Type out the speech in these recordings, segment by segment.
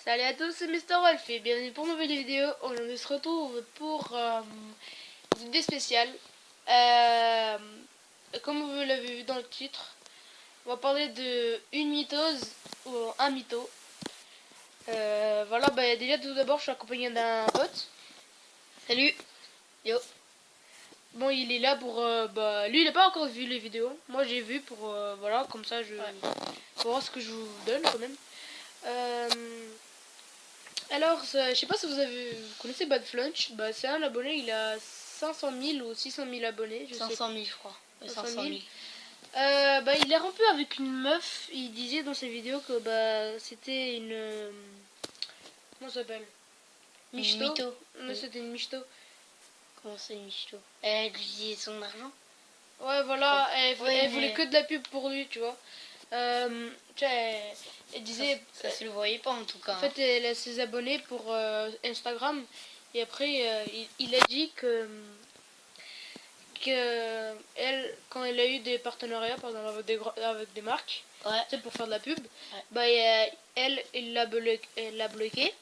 Salut à tous, c'est Mister Wolf et bienvenue pour une nouvelle vidéo. Aujourd'hui on se retrouve pour une vidéo spéciale. Comme vous l'avez vu dans le titre, on va parler de une mythose ou un mytho. Voilà, déjà tout d'abord je suis accompagné d'un pote. Salut. Yo. Bon, il est là pour... lui il n'a pas encore vu les vidéos. Moi j'ai vu pour... voilà, comme ça pour voir ce que je vous donne quand même. Alors, je sais pas si vous connaissez Bad Flunch. C'est un abonné, il a 500 000 ou 600 000 abonnés. 500 000 je crois. 500 000. Il est rompu avec une meuf. Il disait dans ses vidéos que c'était une... comment ça s'appelle? Michto. Non, Oui. c'était une michto. Comment c'est une michto? Elle utilisait son argent. Ouais, voilà, elle mais... voulait que de la pub pour lui, tu vois. Elle disait... Ça se le voyait pas en tout cas. En fait, elle a ses abonnés pour Instagram. Et après, il a dit que elle, quand elle a eu des partenariats, par exemple avec des marques, ouais. Pour faire de la pub, elle l'a bloqué.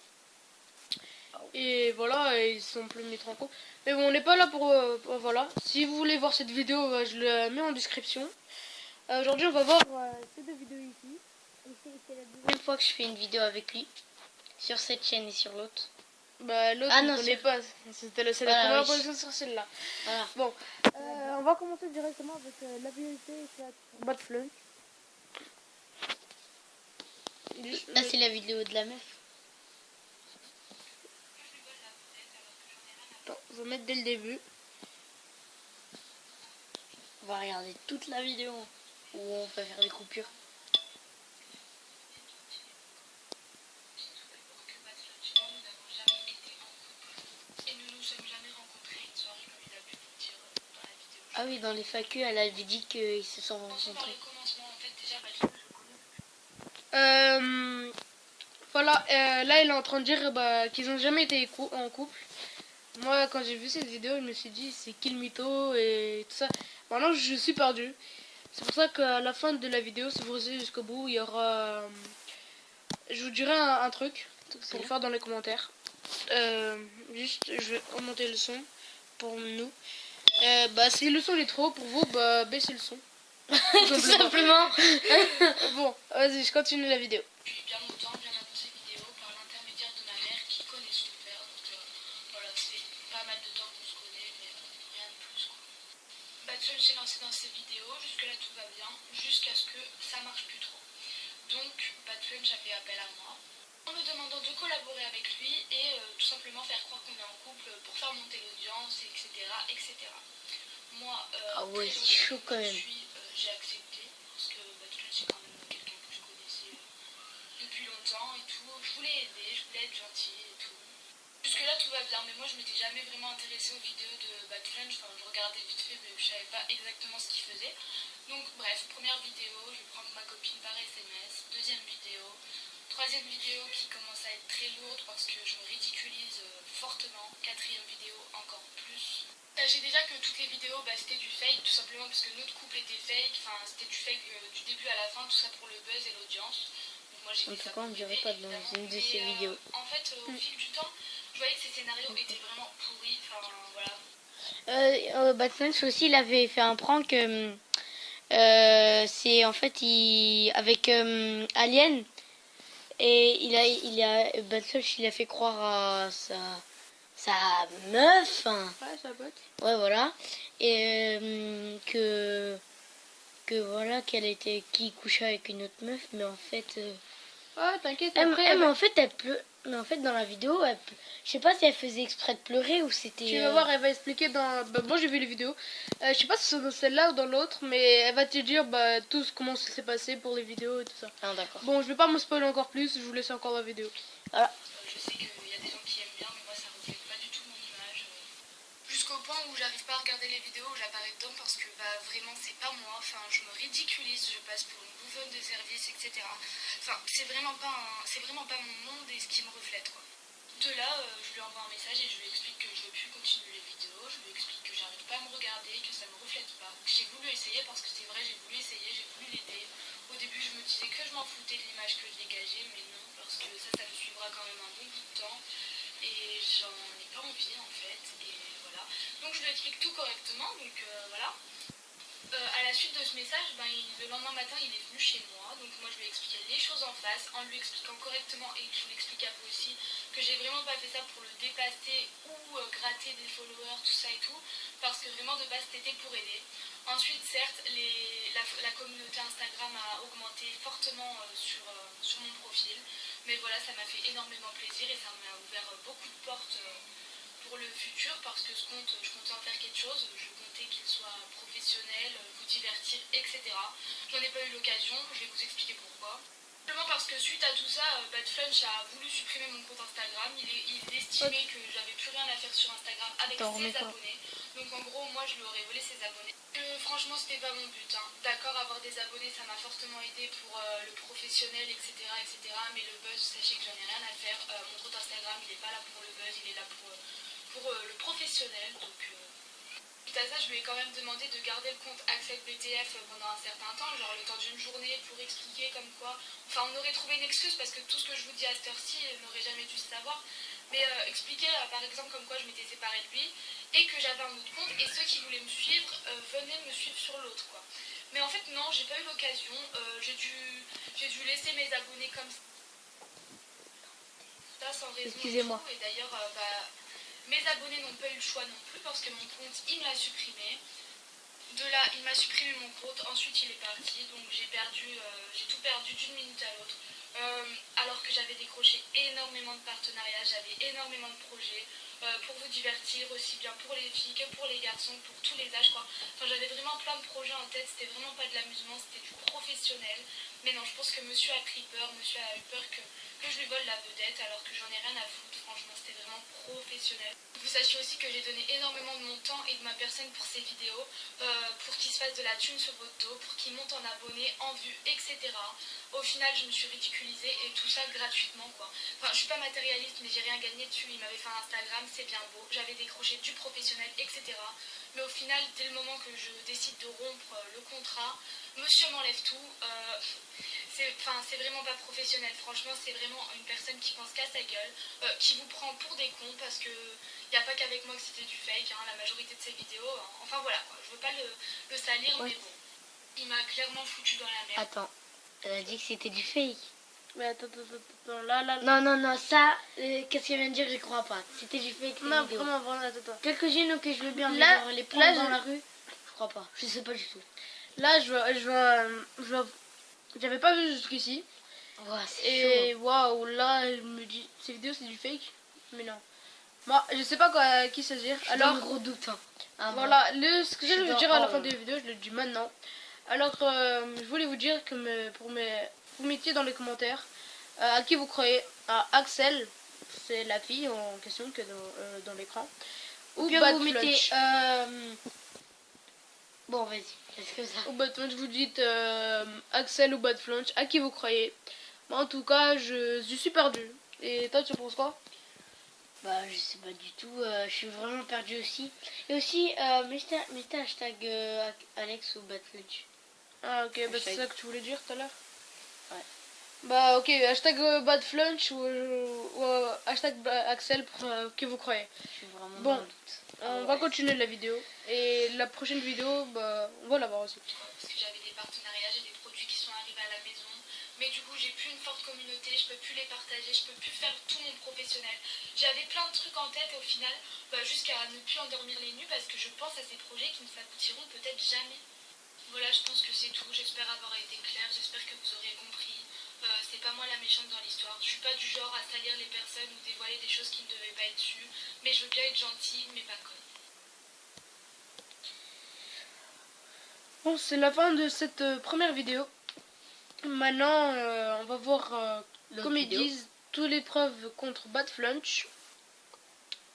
Et voilà, ils sont plus mis en couple. Mais bon, on n'est pas là pour voilà. Si vous voulez voir cette vidéo, je la mets en description. Aujourd'hui, on va voir ces deux vidéos ici. C'est la deuxième fois que je fais une vidéo avec lui sur cette chaîne et sur l'autre. L'autre, on ne connaît pas. C'est la première position sur celle-là. Voilà. Bon, on va commencer directement avec la vérité sur Bad Flunch. Là, c'est la vidéo de la meuf. Attends, on va mettre dès le début. On va regarder toute la vidéo où on peut faire des coupures. Ah oui, dans les FAQ, elle avait dit qu'ils se sont rencontrés. Voilà, là, elle est en train de dire qu'ils n'ont jamais été en couple. Moi, quand j'ai vu cette vidéo, je me suis dit, c'est qui le mytho et tout ça. Maintenant, je suis perdu. C'est pour ça qu'à la fin de la vidéo, si vous restez jusqu'au bout, il y aura... je vous dirai un truc pour le faire dans les commentaires. Juste, je vais augmenter le son pour nous. Si le son est trop haut pour vous, baissez le son. Tout simplement. Bon, vas-y, je continue la vidéo. Depuis bien longtemps, bien avant ces vidéos, par l'intermédiaire de ma mère qui connaît son père. Donc voilà, c'est pas mal de temps qu'on se connaît, mais rien de plus quoi. Bad Flunch s'est lancé dans ses vidéos, jusque là tout va bien, jusqu'à ce que ça marche plus trop. Donc Bad Flunch a fait appel à moi, en me demandant de collaborer avec lui et tout simplement faire croire qu'on est en couple pour faire monter l'audience, etc. etc. Moi, ah ouais, c'est chaud quand même. J'ai accepté, parce que Bad Flunch c'est quand même quelqu'un que je connaissais depuis longtemps et tout. Je voulais aider, je voulais être gentille et tout. Jusque là tout va bien, mais moi je m'étais jamais vraiment intéressée aux vidéos de Bad Flunch. Enfin, je regardais vite fait, mais je savais pas exactement ce qu'il faisait. Donc bref, première vidéo, je vais prendre ma copine par SMS. Deuxième vidéo. Troisième vidéo qui commence à être très lourde parce que je me ridiculise fortement. Quatrième vidéo encore plus. Sachez déjà que toutes les vidéos c'était du fake, tout simplement parce que notre couple était fake. Enfin, c'était du fake du début à la fin, tout ça pour le buzz et l'audience. En tout cas, on ne dirait pas dans une de ces vidéos. En fait, au fil du temps, je voyais que ces scénarios étaient vraiment pourris. Enfin, voilà. Bad Flunch aussi, il avait fait un prank. C'est en fait avec Alien. Et Bad Flunch, il a fait croire à sa meuf. Ouais, sa pote. Ouais, voilà. Et qui couchait avec une autre meuf, mais en fait... Ouais, t'inquiète. mais en fait, mais en fait, dans la vidéo, je sais pas si elle faisait exprès de pleurer ou c'était... Tu vas voir, elle va expliquer dans... moi j'ai vu les vidéos. Je sais pas si c'est dans celle-là ou dans l'autre, mais elle va te dire tout comment ça s'est passé pour les vidéos et tout ça. Ah, d'accord. Bon, je vais pas me spoiler encore plus, je vous laisse encore la vidéo. Voilà. Je sais qu'il y a des gens qui aiment bien, mais moi ça reflète pas du tout mon image. Jusqu'au point où j'arrive pas à regarder les vidéos où j'apparais dedans parce que vraiment c'est pas moi. Enfin, je me ridiculise, je passe pour une bouffonne de service, etc. Enfin, c'est vraiment pas mon monde et ce qui me reflète quoi. De là, je lui envoie un message et je lui explique que je veux plus continuer les vidéos, je lui explique que j'arrive pas à me regarder, que ça me reflète pas. J'ai voulu essayer parce que c'est vrai, j'ai voulu essayer, j'ai voulu l'aider. Au début, je me disais que je m'en foutais de l'image que je dégageais, mais non, parce que ça me suivra quand j'en ai pas envie en fait, et voilà. Donc je lui explique tout correctement, donc voilà. À la suite de ce message, le lendemain matin, il est venu chez moi. Donc moi, je lui ai expliqué les choses en face, en lui expliquant correctement, et je vous l'explique à vous aussi, que j'ai vraiment pas fait ça pour le dépasser ou gratter des followers, tout ça et tout, parce que vraiment de base, c'était pour aider. Ensuite, certes, la communauté Instagram a augmenté fortement sur mon profil, mais voilà, ça m'a fait énormément plaisir et ça m'a ouvert beaucoup de portes pour le futur, parce que je comptais en faire quelque chose, je comptais qu'il soit professionnel, vous divertir, etc. J'en ai pas eu l'occasion, je vais vous expliquer pourquoi. Simplement parce que suite à tout ça, Badflunch a voulu supprimer mon compte Instagram. Il estimait que j'avais plus rien à faire sur Instagram avec ses abonnés. Donc en gros, moi je lui aurais volé ses abonnés. Franchement, c'était pas mon but. Hein. D'accord, avoir des abonnés, ça m'a fortement aidé pour le professionnel, etc., etc. Mais le buzz, sachez que j'en ai rien à faire. Mon compte Instagram, il est pas là pour le buzz, il est là pour le professionnel. Donc suite à ça, je lui ai quand même demandé de garder le compte Axel BTF pendant un certain temps, genre le temps d'une journée, pour expliquer comme quoi. Enfin, on aurait trouvé une excuse parce que tout ce que je vous dis à cette heure-ci, n'aurait jamais dû se savoir. Mais expliquer par exemple comme quoi je m'étais séparée de lui et que j'avais un autre compte, et ceux qui voulaient me suivre venaient me suivre sur l'autre, quoi. Mais en fait, non, j'ai pas eu l'occasion. J'ai dû laisser mes abonnés comme ça, sans raison. Excusez-moi. Et d'ailleurs, mes abonnés n'ont pas eu le choix non plus parce que mon compte, il me l'a supprimé. De là, il m'a supprimé mon compte, ensuite il est parti, donc j'ai tout perdu d'une minute à l'autre. Alors que j'avais décroché énormément de partenariats, j'avais énormément de projets pour vous divertir, aussi bien pour les filles que pour les garçons, pour tous les âges, quoi. Enfin, j'avais vraiment plein de projets en tête, c'était vraiment pas de l'amusement, c'était du professionnel. Mais non, je pense que monsieur a pris peur, monsieur a eu peur que je lui vole la vedette, alors que j'en ai rien à foutre. Franchement, c'était vraiment professionnel. Vous sachiez aussi que j'ai donné énormément de mon temps et de ma personne pour ces vidéos, pour qu'ils se fassent de la thune sur votre dos, pour qu'ils montent en abonnés, en vues, etc. Au final, je me suis ridiculisée, et tout ça gratuitement, quoi. Enfin, je suis pas matérialiste, mais j'ai rien gagné dessus. Il m'avait fait un Instagram, c'est bien beau, j'avais décroché du professionnel, etc. Mais au final, dès le moment que je décide de rompre le contrat, monsieur m'enlève tout. C'est vraiment pas professionnel. Franchement, c'est vraiment une personne qui pense qu'à sa gueule, qui vous prend pour des cons, parce que y a pas qu'avec moi que c'était du fake, hein, la majorité de ses vidéos. Enfin voilà, quoi. Je veux pas le salir, mais bon. Il m'a clairement foutu dans la merde. Attends, elle a dit que c'était du fake. Mais attends, là. Non, ça, qu'est-ce qu'elle vient de dire, je crois pas. C'était du fake. Non, vraiment, attends. Quelques-unes, ok, je veux bien, mais Là, genre, les prendre dans je- la rue, je crois pas. Je sais pas du tout. Là, j'avais pas vu jusqu'ici. Ouais, c'est Et chaud. waouh, là, je me dis, ces vidéos, c'est du fake. Mais non. Moi, je sais pas quoi, à qui s'agir. Alors, Alors, gros doute. Hein. Ah, voilà, ce que Je je suis vais vous dans- dire à la oh fin là de là. la vidéo, je le dis maintenant. Alors, je voulais vous dire que vous mettiez dans les commentaires à qui vous croyez. À Axel, c'est la fille en question que dans l'écran. Ou bien Bad vous mettez... Flunch. Bon, vas-y, est-ce que ça... Ou Bad Flunch, vous dites Axel ou Bad Flunch, à qui vous croyez. Moi, en tout cas, je suis perdu. Et toi, tu penses quoi? Bah, je sais pas du tout, je suis vraiment perdu aussi. Et aussi, mettez hashtag Alex ou Badflunch. Ah, ok, bah, c'est Hashtag. ça que tu voulais dire tout à l'heure. Ouais. Bah, ok, hashtag Bad Flunch ou hashtag Axel pour qui vous croyez. Je suis vraiment Bon, dans le doute. On va continuer la vidéo. Et la prochaine vidéo, bah, on va la voir aussi. Parce que j'avais des partenariats, j'ai des produits qui sont arrivés à la maison. Mais du coup, j'ai plus une forte communauté, je peux plus les partager, je peux plus faire tout mon professionnel. J'avais plein de trucs en tête, et au final, jusqu'à ne plus endormir les nuits, parce que je pense à ces projets qui ne s'aboutiront peut-être jamais. Voilà, je pense que c'est tout. J'espère avoir été claire, j'espère que vous aurez compris. C'est pas moi la méchante dans l'histoire. Je suis pas du genre à salir les personnes ou dévoiler des choses qui ne devaient pas être sues. Mais je veux bien être gentille, mais pas conne. Bon, c'est la fin de cette première vidéo. Maintenant, on va voir comme ils disent toutes les preuves contre Bad Flunch.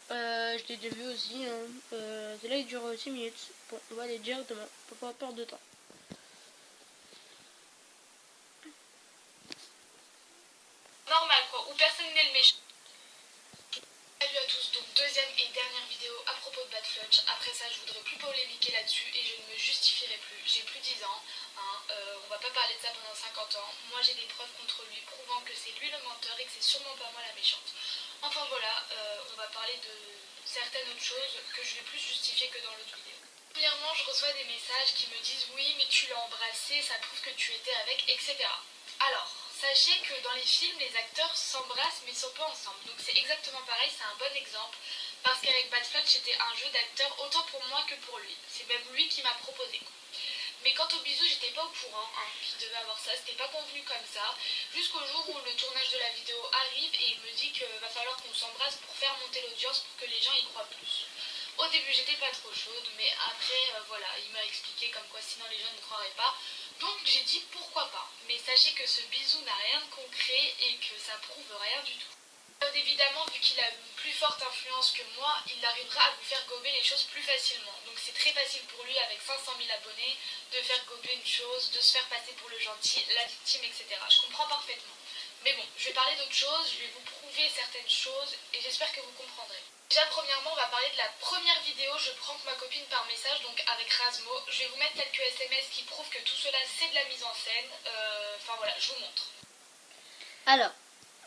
Je l'ai déjà vu aussi. Hein. Là, il dure 6 minutes. Bon, on va aller directement pour pas perdre de temps. Normal quoi, où personne n'est le méchant. Salut à tous, donc deuxième et dernière vidéo à propos de Bad Flunch. Après ça, je voudrais plus polémiquer là-dessus et je ne me justifierai plus. J'ai plus 10 ans, hein, on va pas parler de ça pendant 50 ans. Moi j'ai des preuves contre lui prouvant que c'est lui le menteur et que c'est sûrement pas moi la méchante. Enfin voilà, on va parler de certaines autres choses que je vais plus justifier que dans l'autre vidéo. Premièrement, je reçois des messages qui me disent oui mais tu l'as embrassé, ça prouve que tu étais avec, etc. Alors, sachez que dans les films, les acteurs s'embrassent mais sont pas ensemble. Donc c'est exactement pareil, c'est un bon exemple. Parce qu'avec Bad Fletch, c'était un jeu d'acteur autant pour moi que pour lui. C'est même lui qui m'a proposé. Mais quant au bisou, j'étais pas au courant qu'il devait avoir ça, c'était pas convenu comme ça. Jusqu'au jour où le tournage de la vidéo arrive et il me dit qu'il va falloir qu'on s'embrasse pour faire monter l'audience pour que les gens y croient plus. Au début j'étais pas trop chaude, mais après voilà, il m'a expliqué comme quoi sinon les gens ne croiraient pas. Donc j'ai dit pourquoi pas. Mais sachez que ce bisou n'a rien de concret et que ça prouve rien du tout. Évidemment, vu qu'il a une plus forte influence que moi, il arrivera à vous faire gober les choses plus facilement. Donc c'est très facile pour lui, avec 500 000 abonnés, de faire gober une chose, de se faire passer pour le gentil, la victime, etc. Je comprends parfaitement. Mais bon, je vais parler d'autres choses, je vais vous prouver certaines choses et j'espère que vous comprendrez. Déjà, premièrement, on va parler de la première vidéo. Je prank ma copine par message, donc avec Razmo. Je vais vous mettre quelques SMS qui prouvent que tout cela, c'est de la mise en scène. Enfin voilà, je vous montre. Alors,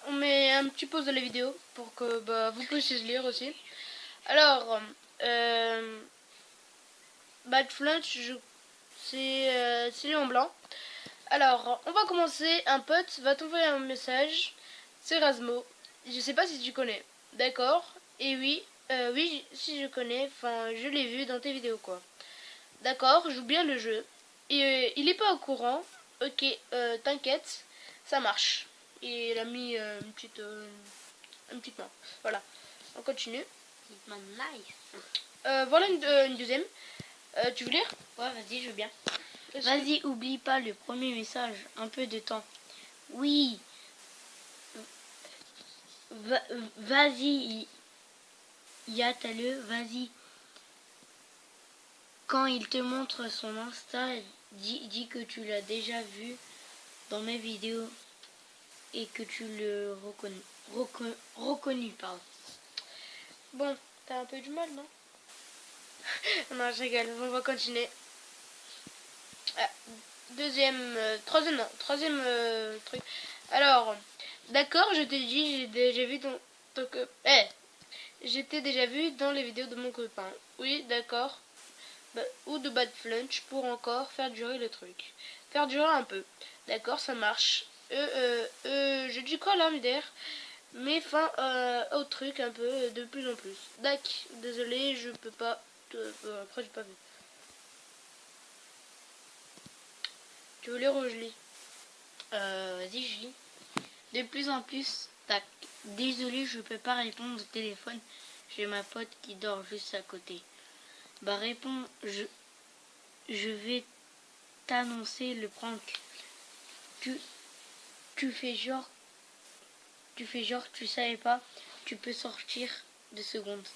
On met un petit pause de la vidéo pour que vous puissiez lire aussi. Alors, Bad Flunch, c'est lui en blanc. Alors, on va commencer. Un pote va t'envoyer un message. C'est Razmo. Je sais pas si tu connais. D'accord. Et oui, oui, si je connais. Enfin, je l'ai vu dans tes vidéos, quoi. D'accord, joue bien le jeu. Et il est pas au courant. Ok, t'inquiète, ça marche. Et il a mis une petite main. Voilà. On continue. nice. Voilà une deuxième. Tu veux lire? Ouais, vas-y, je veux bien. Est-ce Vas-y, oublie pas le premier message. Un peu de temps. Oui. Vas-y, Yatale, vas-y. Quand il te montre son Insta, dis que tu l'as déjà vu dans mes vidéos et que tu le reconnu, pardon. Bon, t'as un peu du mal, non? Non, je rigole. On va continuer. Troisième truc. Alors, d'accord, je t'ai dit, j'ai déjà vu j'étais déjà vu dans les vidéos de mon copain. Oui, d'accord. Ou de Bad Flunch pour encore faire durer le truc. Faire durer un peu. D'accord, ça marche. Je dis quoi là, MDR? Mais fin au truc un peu de plus en plus. Dac, désolé, je peux pas. Après, j'ai pas vu. Tu veux lire ou je lis? Vas-y, je lis. De plus en plus, tac. Désolé, je peux pas répondre au téléphone. J'ai ma pote qui dort juste à côté. Bah réponds, je vais t'annoncer le prank. Tu fais genre tu savais pas, tu peux sortir 2 secondes.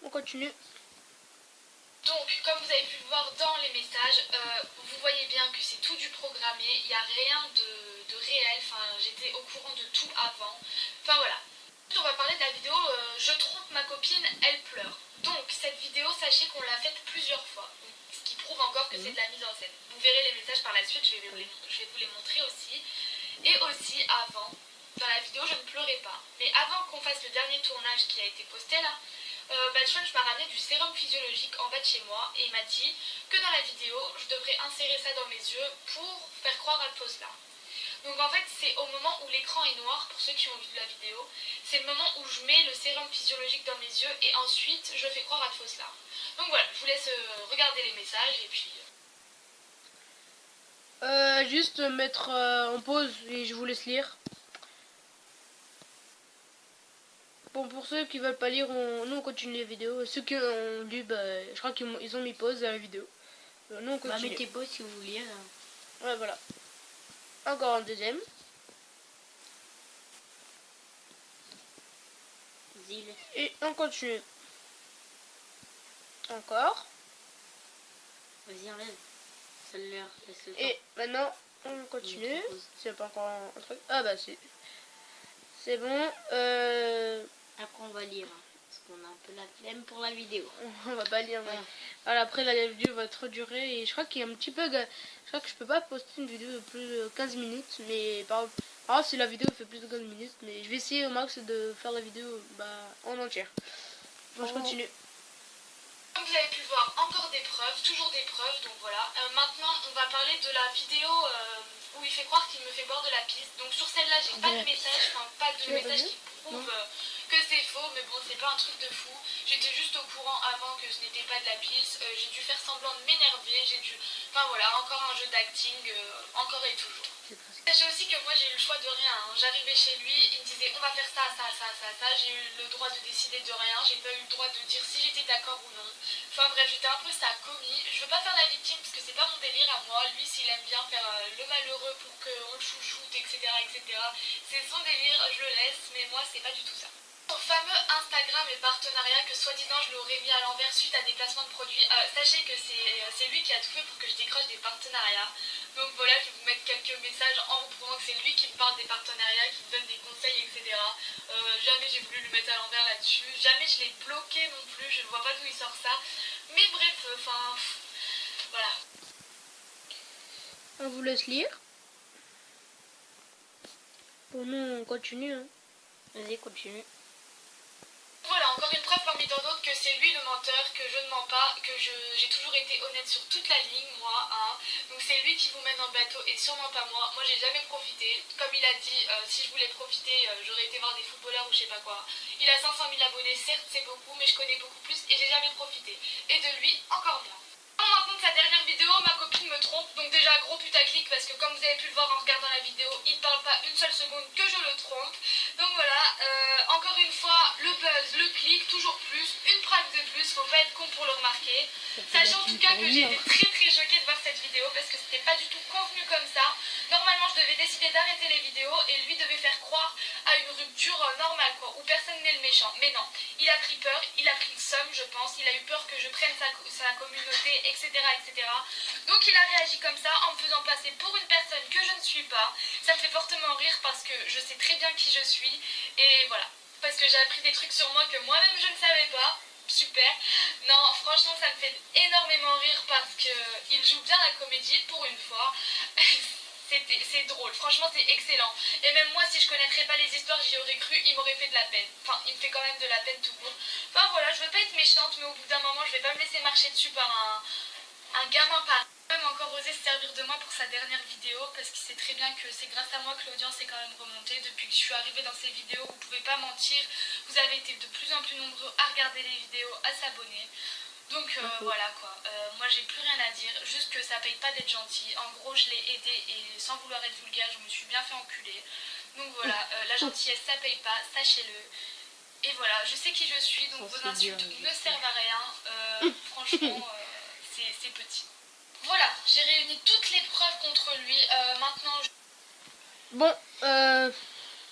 On continue. Donc, comme vous avez pu le voir dans les messages, vous voyez bien que c'est tout du programmé, il n'y a rien de réel, enfin j'étais au courant de tout avant, enfin voilà. On va parler de la vidéo Je trompe ma copine, elle pleure. Donc cette vidéo, sachez qu'on l'a faite plusieurs fois, ce qui prouve encore que c'est de la mise en scène. Vous verrez les messages par la suite, je vais vous les montrer aussi. Et aussi avant, dans la vidéo je ne pleurais pas, mais avant qu'on fasse le dernier tournage qui a été posté là, Bad Flunch m'a ramené du sérum physiologique en bas de chez moi et il m'a dit que dans la vidéo, je devrais insérer ça dans mes yeux pour faire croire à de fausses larmes. Donc en fait, c'est au moment où l'écran est noir, pour ceux qui ont vu la vidéo, c'est le moment où je mets le sérum physiologique dans mes yeux et ensuite je fais croire à de fausses larmes. Donc voilà, je vous laisse regarder les messages et puis... Juste mettre en pause et je vous laisse lire. Bon, pour ceux qui veulent pas lire, nous on continue les vidéos. Ceux qui ont lu, je crois qu'ils ont mis pause à la vidéo. Nous on Bah continue. mettez pause si vous voulez. Ouais, voilà. Encore un deuxième. Zil. Et on continue. Encore. Vas-y, enlève. Ça l'heure. Et maintenant, on continue. C'est pas encore un truc. Ah bah c'est bon. Après on va lire. Parce qu'on a un peu la flemme pour la vidéo. On va pas lire. Ouais. Ouais. Voilà, après la vidéo va trop durer et je crois qu'il y a un petit bug. Je crois que je peux pas poster une vidéo de plus de 15 minutes. Mais Ah, si la vidéo fait plus de 15 minutes, mais je vais essayer au max de faire la vidéo en entière. Bon, je continue. Comme vous avez pu le voir, encore des preuves, toujours des preuves, donc voilà. Maintenant, on va parler de la vidéo où il fait croire qu'il me fait boire de la pisse. Donc sur celle-là, j'ai pas de message, enfin pas de message qui prouve que c'est faux, mais bon, c'est pas un truc de fou. J'étais juste au courant avant que ce n'était pas de la pisse. J'ai dû faire semblant de m'énerver, Enfin voilà, encore un jeu d'acting, encore et toujours. Sachez aussi que moi j'ai eu le choix de rien, hein. J'arrivais chez lui, il me disait on va faire ça, ça, ça, ça, ça. J'ai eu le droit de décider de rien, j'ai pas eu le droit de dire si j'étais d'accord ou non. Enfin bref, j'étais un peu sa commis. Je veux pas faire la victime parce que c'est pas mon délire à moi. Lui, s'il aime bien faire le malheureux pour qu'on le chouchoute, etc., etc., c'est son délire, je le laisse, mais moi c'est pas du tout ça. Son fameux Instagram et partenariat que soi-disant je l'aurais mis à l'envers suite à des placements de produits, sachez que c'est lui qui a tout fait pour que je décroche des partenariats. Donc voilà, je vais vous mettre quelques messages en reprouvant que c'est lui qui me parle des partenariats, qui me donne des conseils, etc. Jamais j'ai voulu le mettre à l'envers là-dessus, jamais je l'ai bloqué non plus, je ne vois pas d'où il sort ça. Mais bref, enfin, voilà. On vous laisse lire. Pour nous, on continue. Hein. Vas-y, continue. Voilà, encore une preuve parmi tant d'autres que c'est lui le menteur, que je ne mens pas, que j'ai toujours été honnête sur toute la ligne, moi, hein. Donc c'est lui qui vous mène en bateau et sûrement pas moi. Moi j'ai jamais profité. Comme il a dit, si je voulais profiter, j'aurais été voir des footballeurs ou je sais pas quoi. Il a 500 000 abonnés, certes c'est beaucoup, mais je connais beaucoup plus et j'ai jamais profité. Et de lui, encore moins. Maintenant de sa dernière vidéo, ma copine me trompe, donc déjà gros putaclic parce que comme vous avez pu le voir en regardant la vidéo, il ne parle pas une seule seconde que je le trompe. Donc voilà, encore une fois, le buzz, le clic, toujours plus, une preuve de plus, faut pas être con pour le remarquer. Sachez en tout cas que j'ai été très très choquée de voir cette vidéo parce que c'était pas du tout convenu comme ça. Normalement je devais décider d'arrêter les vidéos et lui devait faire croire à une rupture normale quoi, où personne n'est le méchant. Mais non, il a pris peur, il a pris une somme je pense, il a eu peur que je prenne sa communauté, etc., etc. Donc il a réagi comme ça en me faisant passer pour une personne que je ne suis pas. Ça me fait fortement rire parce que je sais très bien qui je suis et voilà. Parce que j'ai appris des trucs sur moi que moi-même je ne savais pas. Super. Non, franchement ça me fait énormément rire parce qu'il joue bien la comédie pour une fois. C'est drôle, franchement c'est excellent. Et même moi si je connaîtrais pas les histoires j'y aurais cru, il m'aurait fait de la peine. Enfin il me fait quand même de la peine tout court. Enfin voilà, je veux pas être méchante mais au bout d'un moment je vais pas me laisser marcher dessus par un gamin pareil. Il a même encore osé se servir de moi pour sa dernière vidéo parce qu'il sait très bien que c'est grâce à moi que l'audience est quand même remontée. Depuis que je suis arrivée dans ces vidéos, vous pouvez pas mentir, vous avez été de plus en plus nombreux à regarder les vidéos, à s'abonner. Donc voilà quoi, moi j'ai plus rien à dire, juste que ça paye pas d'être gentil. En gros je l'ai aidé et sans vouloir être vulgaire je me suis bien fait enculer. Donc voilà, la gentillesse ça paye pas, sachez-le. Et voilà, je sais qui je suis, donc vos insultes ne servent à rien. Franchement, c'est petit. Voilà, j'ai réuni toutes les preuves contre lui. Maintenant, Bon,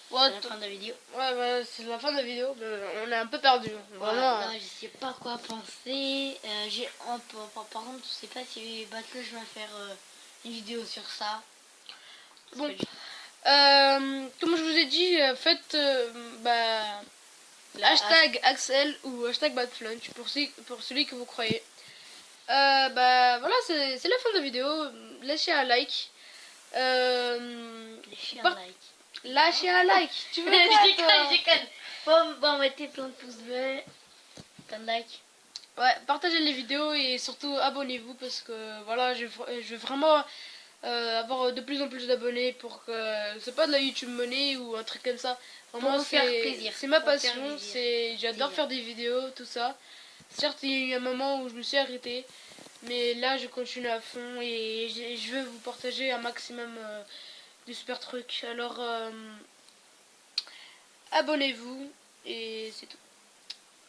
C'est la fin de la vidéo. ouais, c'est la fin de la vidéo. On est un peu perdu. Vraiment. Voilà, je sais pas quoi penser. Par contre, je sais pas si Battle je vais faire une vidéo sur ça. Bon, comme je vous ai dit, faites hashtag Axel ou hashtag Badflunch pour celui que vous croyez. Voilà, c'est la fin de la vidéo. Lâchez un like. Lâchez un like. Tu veux Je déconne. Bon, mettez plein de pouces bleus, plein de likes. Ouais, partagez les vidéos et surtout abonnez-vous parce que voilà, je veux vraiment avoir de plus en plus d'abonnés pour que c'est pas de la YouTube Money ou un truc comme ça. Vraiment, faire plaisir. c'est ma passion, j'adore faire des vidéos, tout ça. Certes, il y a eu un moment où je me suis arrêtée, mais là je continue à fond et je veux vous partager un maximum de super trucs. Alors abonnez-vous et c'est tout.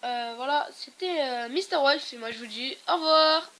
Voilà, c'était Mr. Wolf et moi je vous dis au revoir.